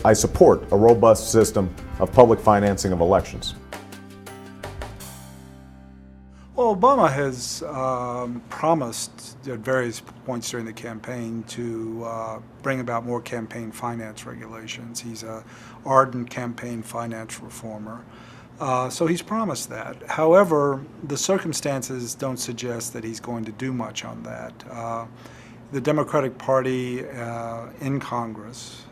I support a robust system of public financing of elections. Well, Obama has promised at various points during the campaign to bring about more campaign finance regulations. He's an ardent campaign finance reformer. So he's promised that. However, the circumstances don't suggest that he's going to do much on that. The Democratic Party in Congress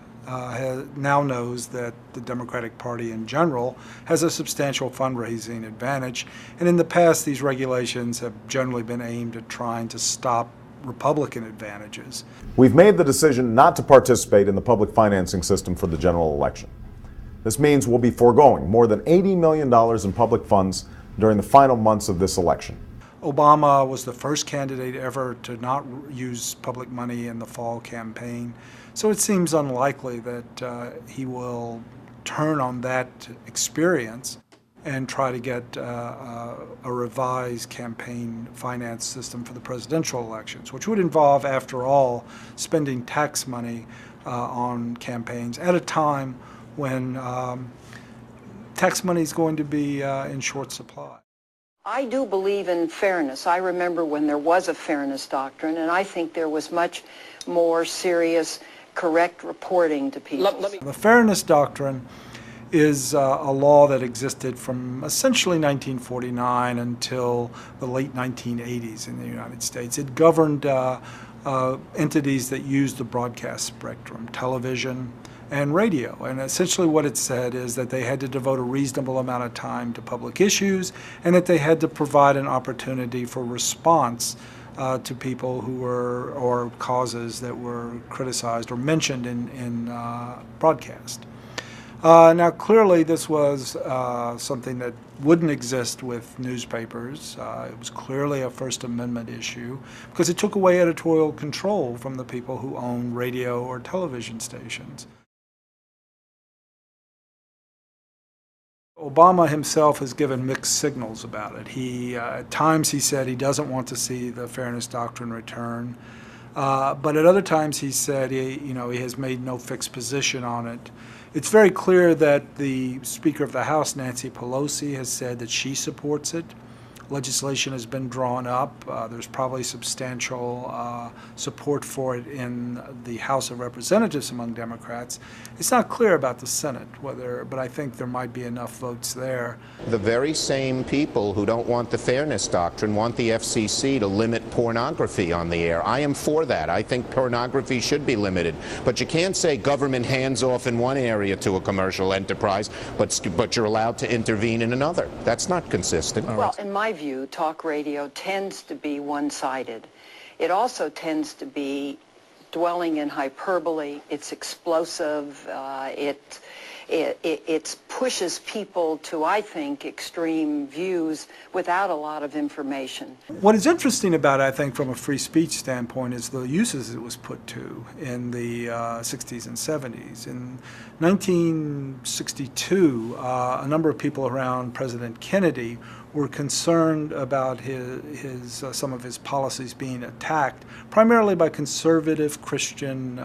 now knows that the Democratic Party in general has a substantial fundraising advantage, and in the past these regulations have generally been aimed at trying to stop Republican advantages. We've made the decision not to participate in the public financing system for the general election. This means we'll be foregoing more than $80 million in public funds during the final months of this election. Obama was the first candidate ever to not use public money in the fall campaign, so it seems unlikely that he will turn on that experience and try to get a revised campaign finance system for the presidential elections, which would involve, after all, spending tax money on campaigns at a time when tax money is going to be in short supply. I do believe in fairness. I remember when there was a fairness doctrine, and I think there was much more serious, correct reporting to people. The fairness doctrine is a law that existed from essentially 1949 until the late 1980s in the United States. It governed entities that used the broadcast spectrum, television and radio. And essentially what it said is that they had to devote a reasonable amount of time to public issues, and that they had to provide an opportunity for response to people who were, or causes that were criticized or mentioned in broadcast. Now clearly this was something that wouldn't exist with newspapers. It was clearly a First Amendment issue because it took away editorial control from the people who own radio or television stations. Obama himself has given mixed signals about it. At times he said he doesn't want to see the fairness doctrine return, but at other times he said he has made no fixed position on it. It's very clear that the Speaker of the House, Nancy Pelosi, has said that she supports it. Legislation has been drawn up. There's probably substantial support for it in the House of Representatives among Democrats. It's not clear about the Senate, but I think there might be enough votes there. The very same people who don't want the fairness doctrine want the FCC to limit pornography on the air. I am for that. I think pornography should be limited. But you can't say government hands off in one area to a commercial enterprise, but you're allowed to intervene in another. That's not consistent. Well, in my view, talk radio tends to be one-sided. It also tends to be dwelling in hyperbole. It's explosive. It pushes people to, I think, extreme views without a lot of information. What is interesting about it, I think, from a free speech standpoint, is the uses it was put to in the 60s and 70s. In 1962, a number of people around President Kennedy were concerned about some of his policies being attacked, primarily by conservative Christian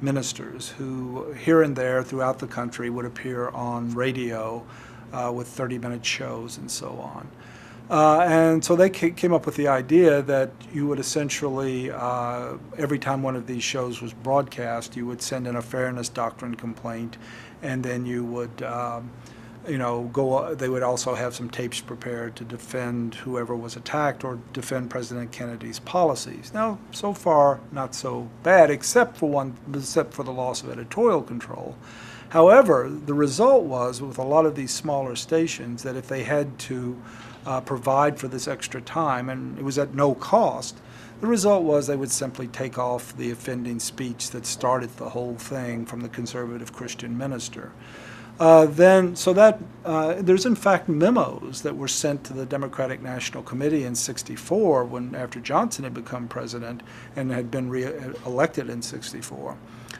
ministers who here and there throughout the country would appear on radio with 30-minute shows and so on. And so they came up with the idea that you would essentially, every time one of these shows was broadcast, you would send in a fairness doctrine complaint, and then you would they would also have some tapes prepared to defend whoever was attacked or defend President Kennedy's policies. Now, so far, not so bad, except for the loss of editorial control. However, the result was, with a lot of these smaller stations, that if they had to provide for this extra time, and it was at no cost, the result was they would simply take off the offending speech that started the whole thing from the conservative Christian minister. There's in fact memos that were sent to the Democratic National Committee in '64 after Johnson had become president and had been re-elected in '64.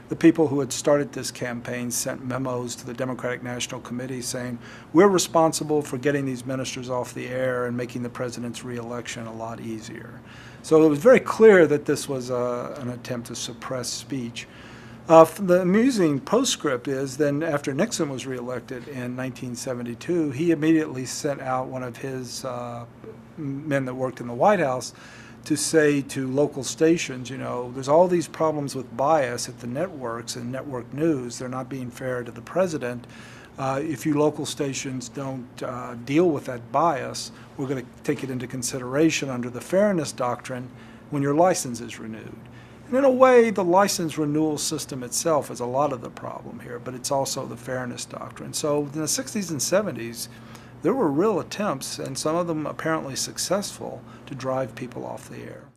The people who had started this campaign sent memos to the Democratic National Committee saying, we're responsible for getting these ministers off the air and making the president's re-election a lot easier. So it was very clear that this was an attempt to suppress speech. The amusing postscript is then after Nixon was reelected in 1972, he immediately sent out one of his men that worked in the White House to say to local stations, you know, there's all these problems with bias at the networks and network news. They're not being fair to the president. If you local stations don't deal with that bias, we're going to take it into consideration under the fairness doctrine when your license is renewed. And in a way, the license renewal system itself is a lot of the problem here, but it's also the fairness doctrine. So in the 60s and 70s, there were real attempts, and some of them apparently successful, to drive people off the air.